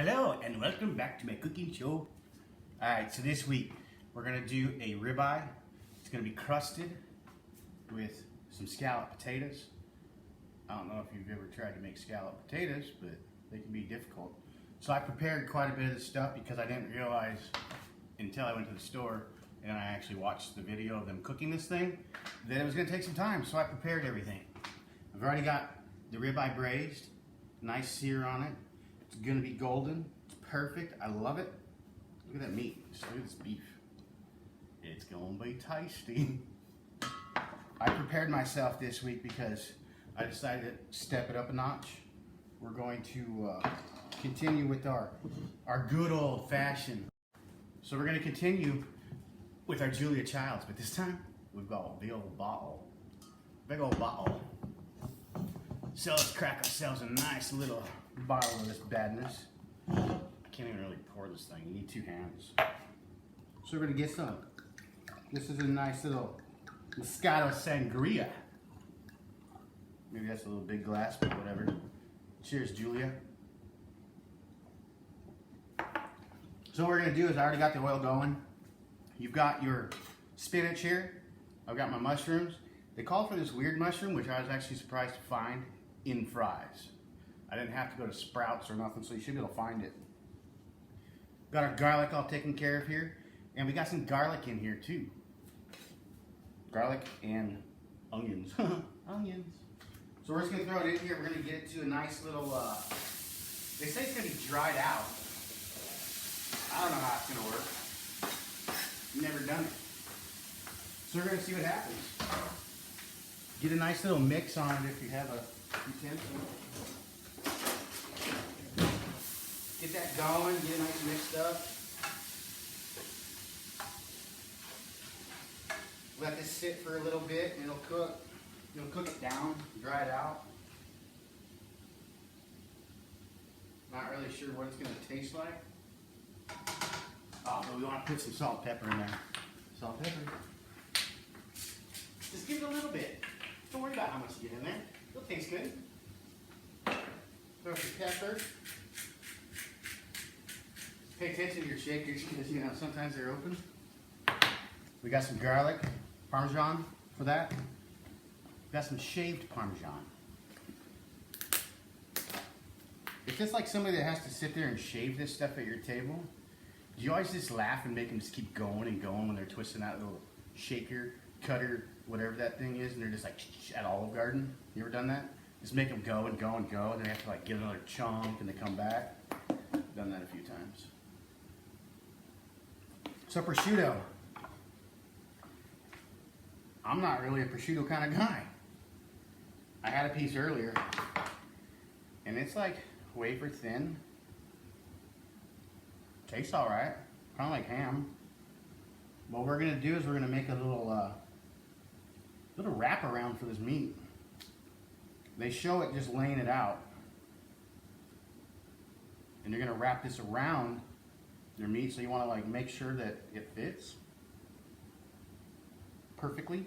Hello and welcome back to my cooking show. Alright, so this week we're going to do a ribeye. It's going to be crusted with some scalloped potatoes. I don't know if you've ever tried to make scalloped potatoes, but they can be difficult. So I prepared quite a bit of this stuff because I didn't realize until I went to the store and I actually watched the video of them cooking this thing that it was going to take some time, so I prepared everything. I've already got the ribeye braised, nice sear on it. It's gonna be golden. It's perfect. I love it. Look at that meat. Just look at this beef. It's gonna be tasty. I prepared myself this week because I decided to step it up a notch. We're going to continue with our good old fashioned. So we're gonna continue with our Julia Childs, but this time we've got a big old bottle. Big old bottle. So let's crack ourselves a nice little bottle of this badness. I can't even really pour this thing. You need two hands. So we're gonna get some. This is a nice little Moscato Sangria. Maybe that's a little big glass, but whatever. Cheers, Julia. So what we're gonna do is I already got the oil going. You've got your spinach here. I've got my mushrooms. They call for this weird mushroom, which I was actually surprised to find in fries. I didn't have to go to Sprouts or nothing, so you should be able to find it. Got our garlic all taken care of here, and we got some garlic in here too. Garlic and onions. Onions. So we're just gonna throw it in here. We're gonna get it to a nice little, they say it's gonna be dried out. I don't know how it's gonna work. Never done it. So we're gonna see what happens. Get a nice little mix on it if you have a utensil. Get that going, get it nice mixed up. Let this sit for a little bit and it'll cook. You'll cook it down, dry it out. Not really sure what it's going to taste like. Oh, but we want to put some salt and pepper in there. Salt and pepper. Just give it a little bit. Don't worry about how much you get in there. It'll taste good. Throw some pepper. Pay attention to your shakers because, you know, sometimes they're open. We got some garlic, Parmesan for that. We got some shaved Parmesan. It's just like somebody that has to sit there and shave this stuff at your table. Do you always just laugh and make them just keep going and going when they're twisting that little shaker, cutter, whatever that thing is, and they're just like at Olive Garden? You ever done that? Just make them go and go and go, and they have to like get another chunk and they come back. I've done that a few times. So prosciutto. I'm not really a prosciutto kind of guy. I had a piece earlier, and it's like wafer thin. Tastes all right, kind of like ham. What we're gonna do is we're gonna make a little wrap around for this meat. They show it just laying it out, and you're gonna wrap this around your meat, so you want to like make sure that it fits perfectly.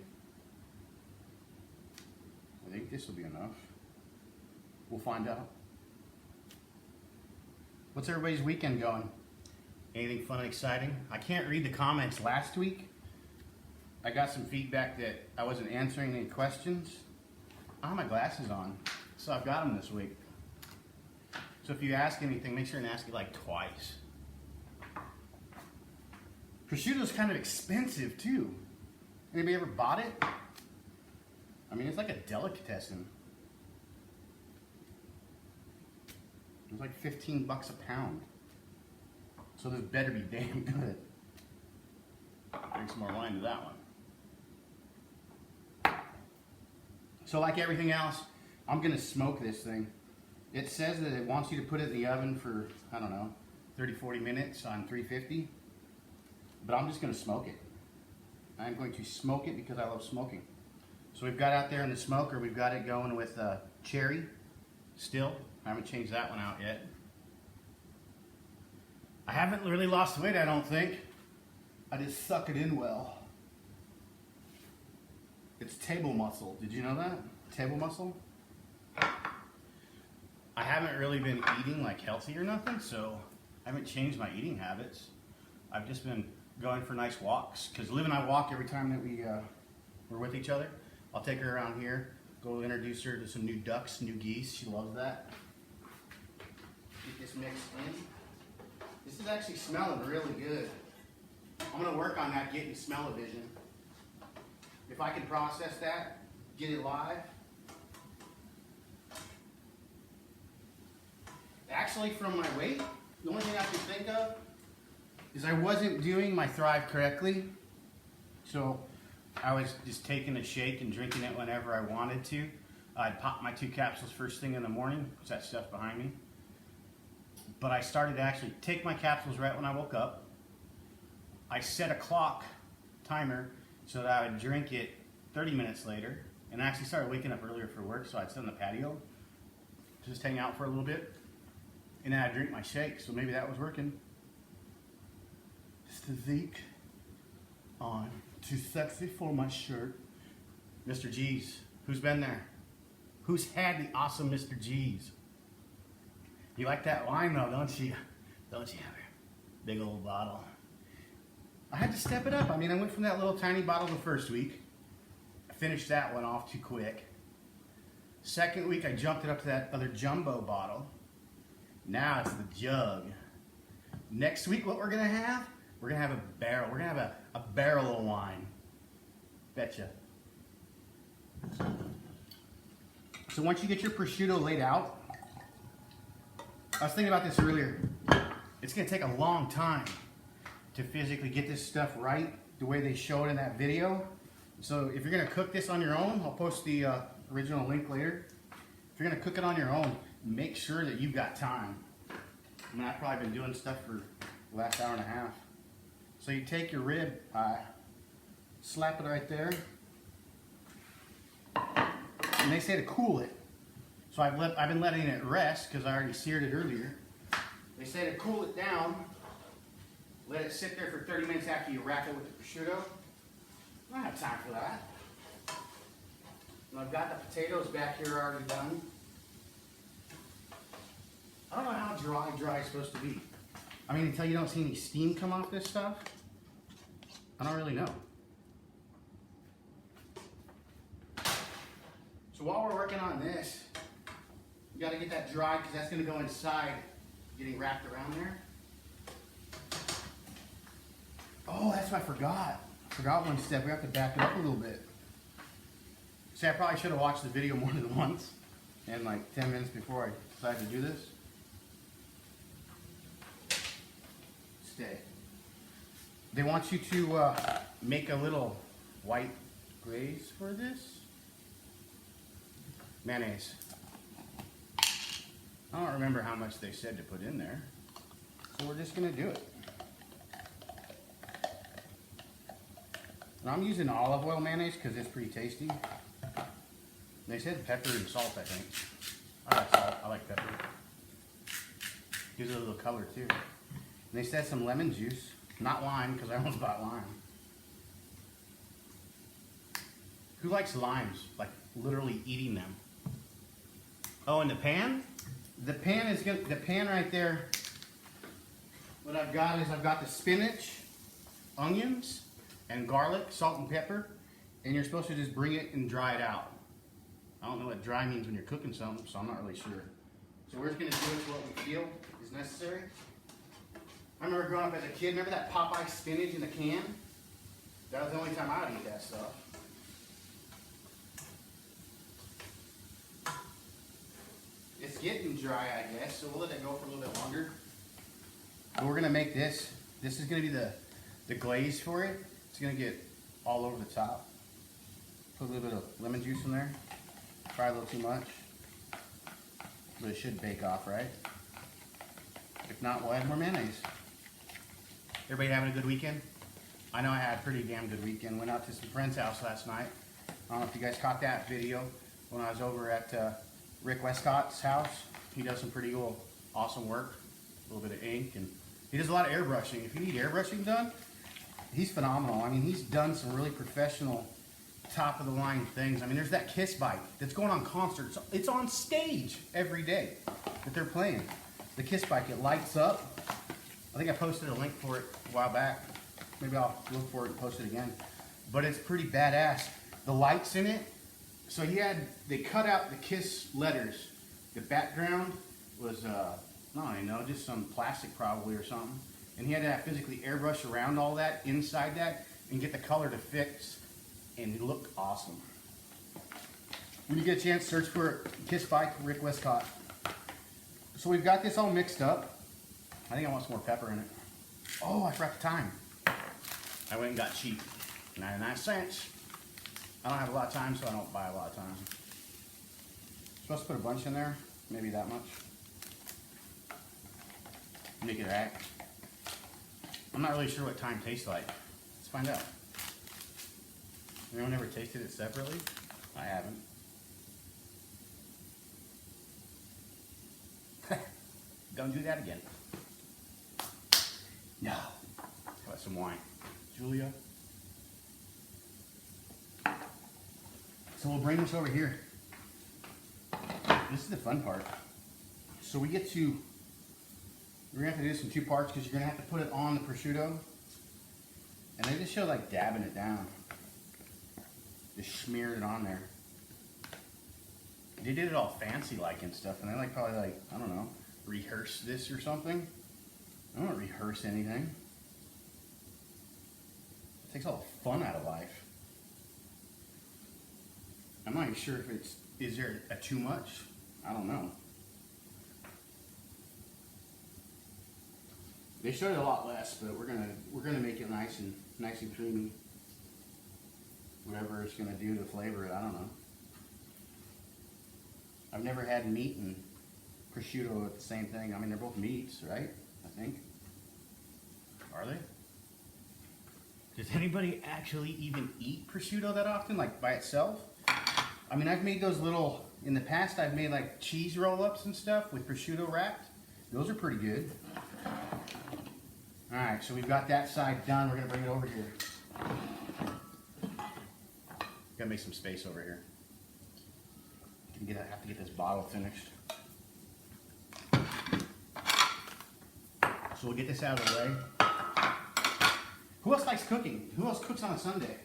I think this will be enough. We'll find out. What's everybody's weekend going? Anything fun and exciting? I can't read the comments last week. I got some feedback that I wasn't answering any questions. I have my glasses on, so I've got them this week. So if you ask anything, make sure and ask it like twice. Prosciutto's kind of expensive too. Anybody ever bought it? I mean, it's like a delicatessen. It's like 15 bucks a pound. So this better be damn good. Bring some more wine to that one. So like everything else, I'm gonna smoke this thing. It says that it wants you to put it in the oven for, I don't know, 30, 40 minutes on 350. But I'm just gonna smoke it. I'm going to smoke it because I love smoking. So we've got out there in the smoker, we've got it going with cherry still. I haven't changed that one out yet. I haven't really lost weight, I don't think. I just suck it in well. It's table muscle. Did you know that? Table muscle? I haven't really been eating like healthy or nothing, so I haven't changed my eating habits. I've just been going for nice walks, because Liv and I walk every time that we're with each other. I'll take her around here, go introduce her to some new ducks, new geese. She loves that. Get this mixed in. This is actually smelling really good. I'm gonna work on that getting smell-o-vision. If I can process that, get it live. Actually, from my weight, the only thing I can think of is I wasn't doing my Thrive correctly. So I was just taking a shake and drinking it whenever I wanted to. I'd pop my 2 capsules first thing in the morning. What's that stuff behind me? But I started to actually take my capsules right when I woke up. I set a clock timer so that I would drink it 30 minutes later, and I actually started waking up earlier for work, so I'd sit on the patio, just hang out for a little bit, and then I'd drink my shake, so maybe that was working. Just a Zeke on Too Sexy for My Shirt. Mr. G's. Who's been there? Who's had the awesome Mr. G's? You like that wine though, don't you? Don't you, Heather? Big old bottle. I had to step it up. I mean, I went from that little tiny bottle the first week. I finished that one off too quick. Second week, I jumped it up to that other jumbo bottle. Now it's the jug. Next week, what we're gonna have? We're gonna have a barrel. We're gonna have a barrel of wine. Betcha. So once you get your prosciutto laid out, I was thinking about this earlier. It's gonna take a long time to physically get this stuff right the way they showed in that video. So if you're gonna cook this on your own, I'll post the original link later. If you're gonna cook it on your own, make sure that you've got time. I mean, I've probably been doing stuff for the last hour and a half. So you take your rib pie, slap it right there, and they say to cool it. So I've been letting it rest because I already seared it earlier. They say to cool it down, let it sit there for 30 minutes after you wrap it with the prosciutto. I don't have time for that. And I've got the potatoes back here already done. I don't know how dry is supposed to be. I mean, until you don't see any steam come off this stuff, I don't really know. So while we're working on this, you got to get that dry because that's going to go inside, getting wrapped around there. Oh, that's what I forgot. I forgot one step. We have to back it up a little bit. See, I probably should have watched the video more than once, and like 10 minutes before I decided to do this. Stay. They want you to make a little white glaze for this. Mayonnaise. I don't remember how much they said to put in there, so we're just going to do it. And I'm using olive oil mayonnaise because it's pretty tasty. They said pepper and salt, I think. I like salt. I like pepper. Gives it a little color too. And they said some lemon juice, not lime because I almost bought lime. Who likes limes? Like literally eating them. Oh, and the pan? The pan is good. The pan right there. What I've got is I've got the spinach, onions, and garlic, salt and pepper, and you're supposed to just bring it and dry it out. I don't know what dry means when you're cooking something, so I'm not really sure. So we're just going to do it what we feel is necessary. I remember growing up as a kid, remember that Popeye spinach in a can? That was the only time I would eat that stuff. It's getting dry, I guess, so we'll let it go for a little bit longer. But we're going to make this. This is going to be the glaze for it. It's going to get all over the top. Put a little bit of lemon juice in there. Probably a little too much. But it should bake off, right? If not, we'll add more mayonnaise. Everybody having a good weekend? I know I had a pretty damn good weekend. Went out to some friend's house last night. I don't know if you guys caught that video when I was over at Rick Westcott's house. He does some pretty cool, awesome work. A little bit of ink, and he does a lot of airbrushing. If you need airbrushing done, he's phenomenal. I mean, he's done some really professional, top-of-the-line things. I mean, there's that Kiss bike that's going on concerts. It's on stage every day. that they're playing. The Kiss bike, it lights up. I think I posted a link for it a while back. Maybe I'll look for it and post it again. But it's pretty badass. The lights in it, so they cut out the Kiss letters. The background was, I don't know, just some plastic probably or something. And he had to physically airbrush around all that, inside that, and get the color to fix, and it looked awesome. When you get a chance, search for Kiss bike, Rick Westcott. So we've got this all mixed up. I think I want some more pepper in it. Oh, I forgot the time. I went and got cheap, 99 cents. I don't have a lot of time, so I don't buy a lot of time. Supposed to put a bunch in there, maybe that much. Make it act. I'm not really sure what thyme tastes like. Let's find out. Anyone ever tasted it separately? I haven't. Don't do that again. No. How about some wine? Julia? So we'll bring this over here. This is the fun part. So we're gonna have to do this in two parts because you're gonna have to put it on the prosciutto. And they just show like dabbing it down. Just smeared it on there. They did it all fancy like and stuff, and they probably I don't know, rehearse this or something. I don't rehearse anything. It takes all the fun out of life. I'm not even sure if is there a too much? I don't know. They showed it a lot less, but we're gonna make it nice and creamy. Whatever it's gonna do to flavor it, I don't know. I've never had meat and prosciutto at the same thing. I mean, they're both meats, right? I think. Are they? Does anybody actually even eat prosciutto that often, like by itself? I mean, I've made those little, in the past I've made like cheese roll-ups and stuff with prosciutto wrapped. Those are pretty good. All right, so we've got that side done. We're gonna bring it over here. Gotta make some space over here. I have to get this bottle finished. So we'll get this out of the way. Who else likes cooking? Who else cooks on a Sunday?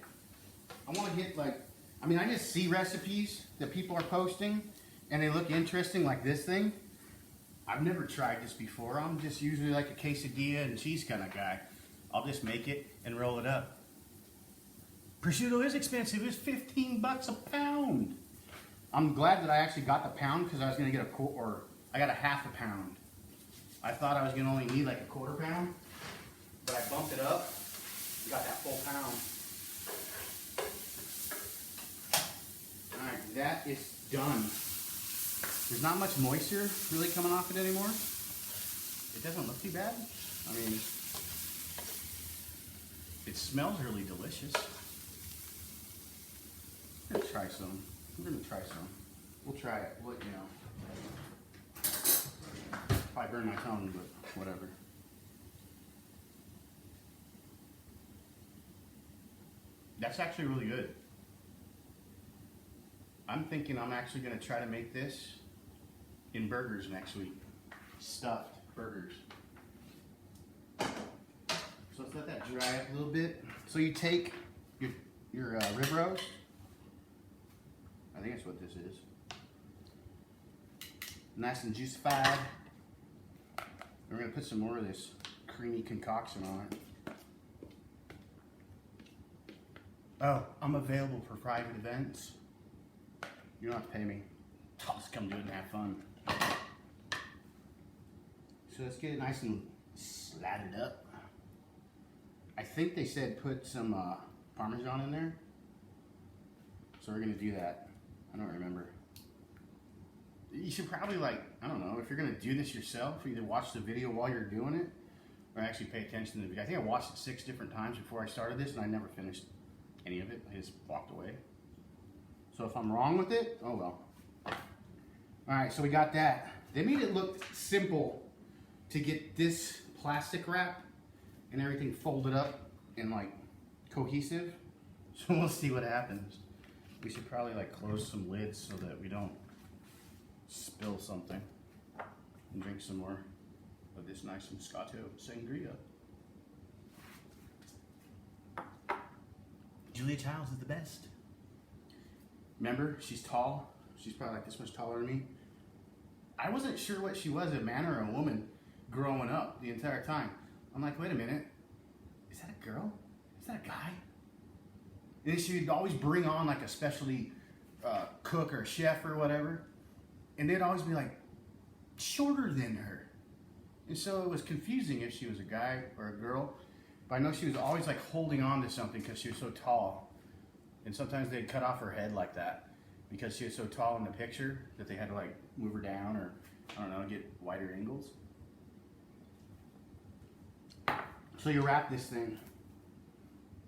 I want to get I just see recipes that people are posting and they look interesting, like this thing. I've never tried this before. I'm just usually like a quesadilla and cheese kind of guy. I'll just make it and roll it up. Prosciutto is expensive. It's 15 bucks a pound. I'm glad that I actually got the pound because I was going to get I got a half a pound. I thought I was going to only need like a quarter pound, but I bumped it up. Got that full pound. All right, that is done. There's not much moisture really coming off it anymore. It doesn't look too bad. I mean, it smells really delicious. I'm gonna try some. We'll try it. Probably burn my tongue, but whatever. That's actually really good. I'm thinking I'm actually going to try to make this in burgers next week. Stuffed burgers. So let's let that dry up a little bit. So you take your rib roast. I think that's what this is. Nice and juicified. We're going to put some more of this creamy concoction on it. Oh, I'm available for private events. You don't have to pay me. I'll just come do it and have fun. So let's get it nice and slatted up. I think they said put some Parmesan in there. So we're gonna do that. I don't remember. You should probably I don't know, if you're gonna do this yourself, either watch the video while you're doing it, or actually pay attention to the video. I think I watched it 6 different times before I started this and I never finished any of it. I just walked away. So if I'm wrong with it, oh well. All right, so we got that. They made it look simple to get this plastic wrap and everything folded up and cohesive. So we'll see what happens. We should probably close some lids so that we don't spill something. and drink some more of this nice Moscato sangria. Julia Childs is the best. Remember, she's tall. She's probably like this much taller than me. I wasn't sure what she was, a man or a woman, growing up the entire time. I'm like, wait a minute, is that a girl? Is that a guy? And then she would always bring on like a specialty cook or chef or whatever, and they'd always be like shorter than her. And so it was confusing if she was a guy or a girl. But I know she was always like holding on to something because she was so tall. And sometimes they'd cut off her head like that because she was so tall in the picture that they had to like move her down or, I don't know, get wider angles. So you wrap this thing.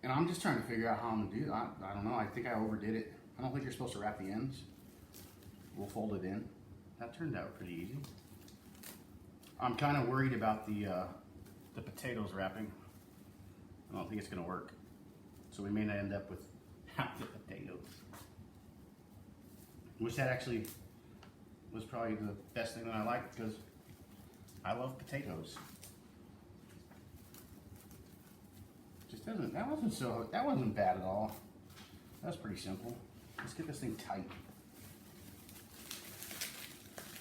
And I'm just trying to figure out how I'm gonna do it. I don't know, I think I overdid it. I don't think you're supposed to wrap the ends. We'll fold it in. That turned out pretty easy. I'm kind of worried about the potatoes wrapping. I don't think it's gonna work. So we may not end up with half the potatoes. Which that actually was probably the best thing that I liked because I love potatoes. Just doesn't, that wasn't bad at all. That's pretty simple. Let's get this thing tight.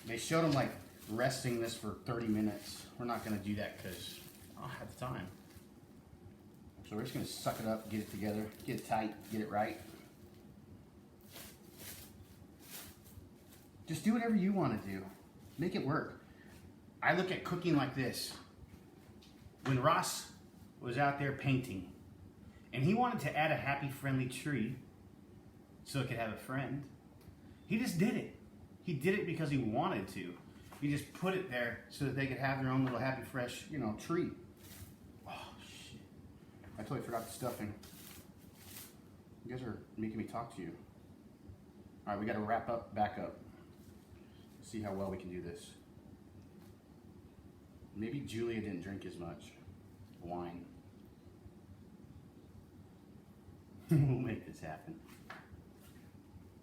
They showed them like resting this for 30 minutes. We're not gonna do that because I don't have the time. So we're just gonna suck it up, get it together, get it tight, get it right. Just do whatever you want to do. Make it work. I look at cooking like this. When Ross was out there painting, and he wanted to add a happy, friendly tree so it could have a friend, he just did it. He did it because he wanted to. He just put it there so that they could have their own little happy, fresh, tree. Oh, shit. I totally forgot the stuffing. You guys are making me talk to you. All right, we got to wrap up, back up. See how well we can do this. Maybe Julia didn't drink as much wine. We'll make this happen.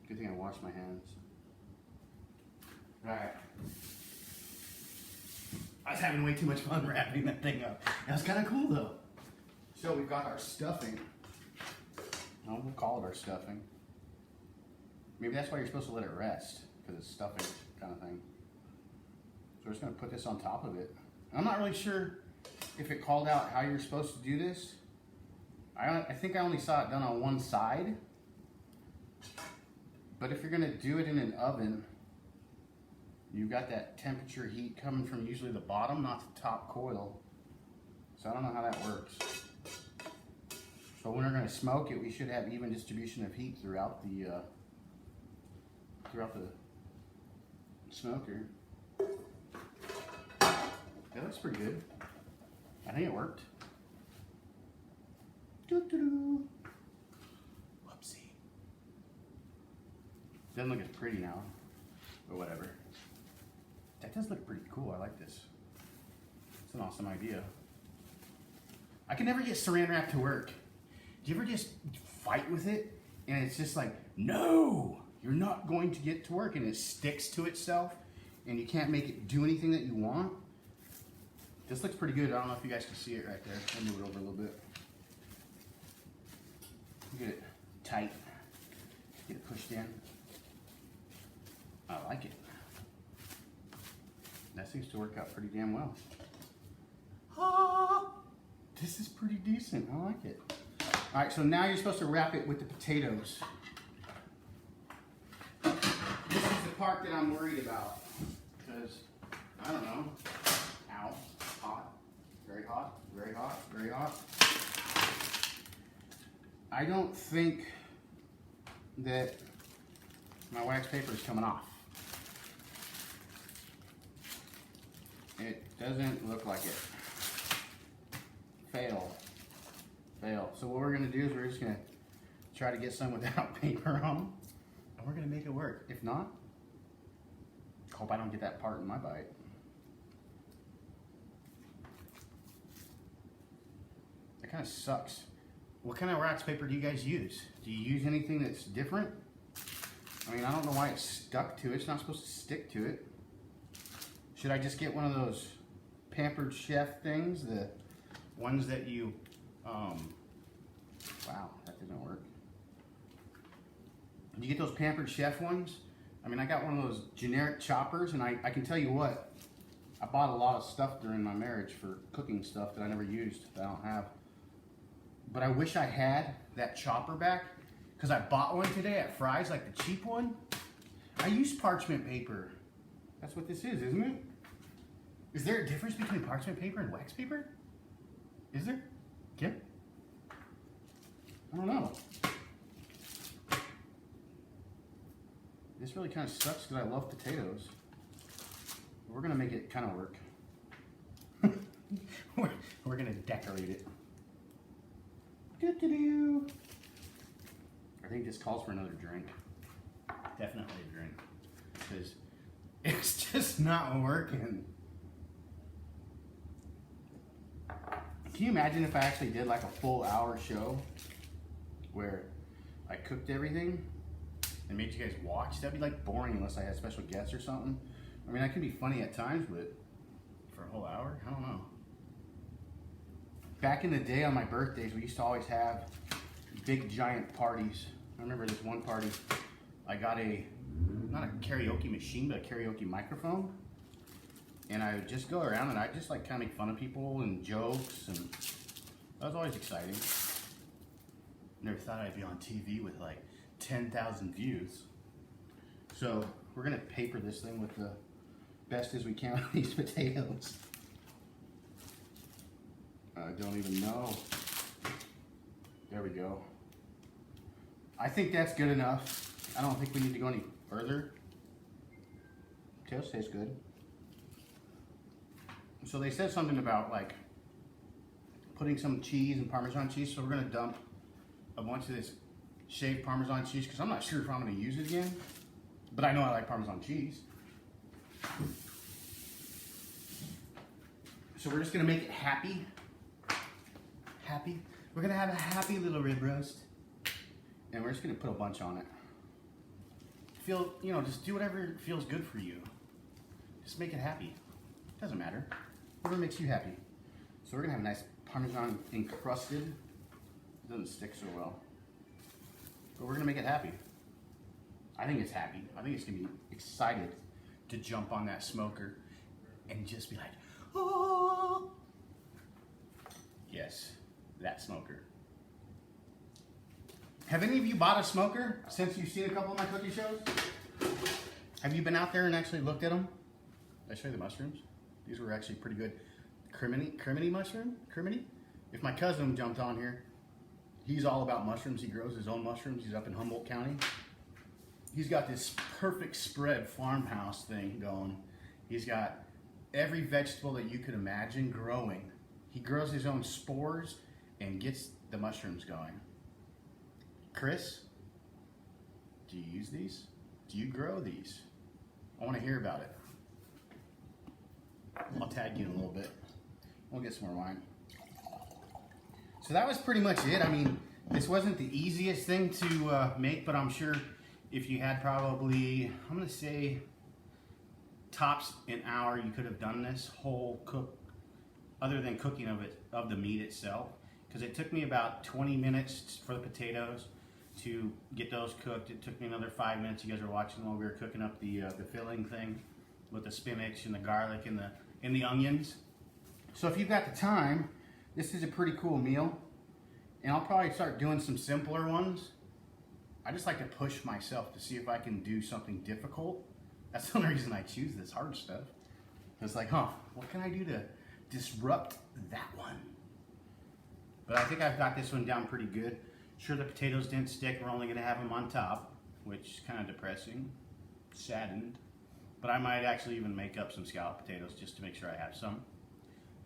Good thing I washed my hands. All right. I was having way too much fun wrapping that thing up. That was kind of cool though. So we've got our stuffing. We'll call it our stuffing. Maybe that's why you're supposed to let it rest, because it's stuffing kind of thing. So we're just going to put this on top of it. I'm not really sure if it called out how you're supposed to do this. I think I only saw it done on one side. But if you're going to do it in an oven, you've got that temperature heat coming from usually the bottom, not the top coil. So I don't know how that works. So when we're going to smoke it, we should have even distribution of heat throughout the smoker. That looks pretty good. I think it worked. Doo-doo-doo. Whoopsie. Doesn't look as pretty now, but whatever. That does look pretty cool. I like this. It's an awesome idea. I can never get saran wrap to work. Do you ever just fight with it and it's just like, no, you're not going to get to work, and it sticks to itself and you can't make it do anything that you want? This looks pretty good. I don't know if you guys can see it right there. I'll move it over a little bit. Get it tight. Get it pushed in. I like it. That seems to work out pretty damn well. Ah, this is pretty decent. I like it. All right, so now you're supposed to wrap it with the potatoes. This is the part that I'm worried about because, I don't know, ow, hot, very hot, very hot, very hot. I don't think that my wax paper is coming off. It doesn't look like it. Fail. Fail. So what we're going to do is we're just going to try to get some without paper on them, and we're going to make it work. If not, hope I don't get that part in my bite. That kind of sucks. What kind of wax paper do you guys use? Do you use anything that's different? I mean, I don't know why it's stuck to it. It's not supposed to stick to it. Should I just get one of those Pampered Chef things? The ones that you, wow, that didn't work. You get those Pampered Chef ones? I mean, I got one of those generic choppers, and I can tell you what, I bought a lot of stuff during my marriage for cooking stuff that I never used, that I don't have. But I wish I had that chopper back, because I bought one today at Fry's, like the cheap one. I use parchment paper. That's what this is, isn't it? Is there a difference between parchment paper and wax paper? Is there? Kim? I don't know. This really kind of sucks because I love potatoes. We're gonna make it kind of work. we're gonna decorate it. Do-do-do. I think this calls for another drink. Definitely a drink. Because it's just not working. Can you imagine if I actually did like a full hour show where I cooked everything and made you guys watch? That'd be like boring unless I had special guests or something. I mean, I can be funny at times, but for a whole hour? I don't know. Back in the day on my birthdays, we used to always have big giant parties. I remember this one party, I got not a karaoke machine, but a karaoke microphone. And I would just go around and I'd just like kind of make fun of people and jokes, and that was always exciting. Never thought I'd be on TV with like 10,000 views. So we're gonna paper this thing with the best as we can with these potatoes. I don't even know. There we go. I think that's good enough. I don't think we need to go any further. Potatoes taste good. So they said something about like putting some cheese and Parmesan cheese. So we're gonna dump a bunch of this shaved Parmesan cheese because I'm not sure if I'm gonna use it again. But I know I like Parmesan cheese. So we're just gonna make it happy. Happy. We're gonna have a happy little rib roast. And we're just gonna put a bunch on it. Just do whatever feels good for you. Just make it happy. Doesn't matter. Whatever makes you happy. So we're gonna have a nice Parmesan encrusted. It doesn't stick so well. But we're gonna make it happy. I think it's happy. I think it's gonna be excited to jump on that smoker and just be like, oh. Yes, that smoker. Have any of you bought a smoker since you've seen a couple of my cooking shows? Have you been out there and actually looked at them? Did I show you the mushrooms? These were actually pretty good. Criminy mushroom? Criminy? If my cousin jumped on here, he's all about mushrooms. He grows his own mushrooms. He's up in Humboldt County. He's got this perfect spread farmhouse thing going. He's got every vegetable that you could imagine growing. He grows his own spores and gets the mushrooms going. Chris, do you use these? Do you grow these? I want to hear about it. I'll tag you in a little bit. We'll get some more wine. So that was pretty much it. I mean, this wasn't the easiest thing to make, but I'm sure if you had probably, I'm going to say, tops an hour, you could have done this whole cook, other than cooking of the meat itself. Because it took me about 20 minutes for the potatoes to get those cooked. It took me another 5 minutes. You guys were watching while we were cooking up the filling thing with the spinach and the garlic and the onions. So if you've got the time, this is a pretty cool meal. And I'll probably start doing some simpler ones. I just like to push myself to see if I can do something difficult. That's the only reason I choose this hard stuff. It's like, what can I do to disrupt that one? But I think I've got this one down pretty good. Sure, the potatoes didn't stick. We're only going to have them on top, which is kind of depressing, saddened. But I might actually even make up some scalloped potatoes just to make sure I have some.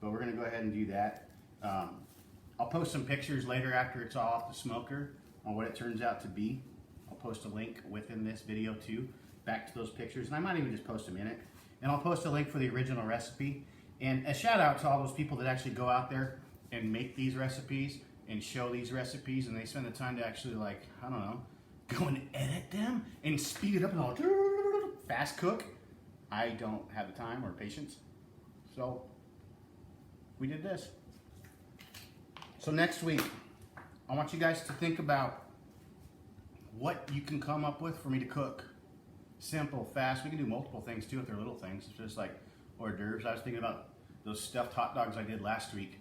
But we're going to go ahead and do that. I'll post some pictures later after it's all off the smoker on what it turns out to be. I'll post a link within this video too, back to those pictures. And I might even just post them in it. And I'll post a link for the original recipe. And a shout out to all those people that actually go out there and make these recipes and show these recipes, and they spend the time to actually, like, I don't know, go and edit them and speed it up and all fast cook. I don't have the time or patience. So we did this. So next week, I want you guys to think about what you can come up with for me to cook. Simple, fast. We can do multiple things too if they're little things. It's just like hors d'oeuvres. I was thinking about those stuffed hot dogs I did last week,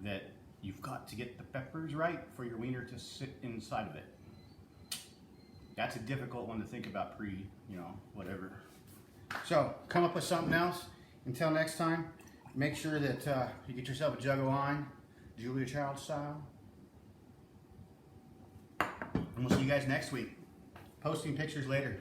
that you've got to get the peppers right for your wiener to sit inside of it. That's a difficult one to think about whatever. So come up with something else. Until next time, make sure that you get yourself a jug of wine, Julia Child style. And we'll see you guys next week. Posting pictures later.